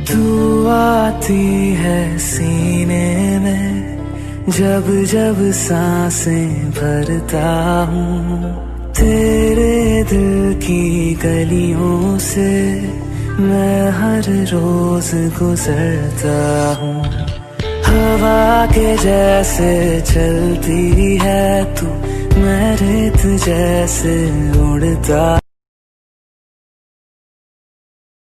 तू आती है सीने में, जब जब सांसें भरता हूँ। तेरे दिल की गलियों से मैं हर रोज गुजरता हूँ। हवा के जैसे चलती है तू, मैं रेत जैसे उड़ता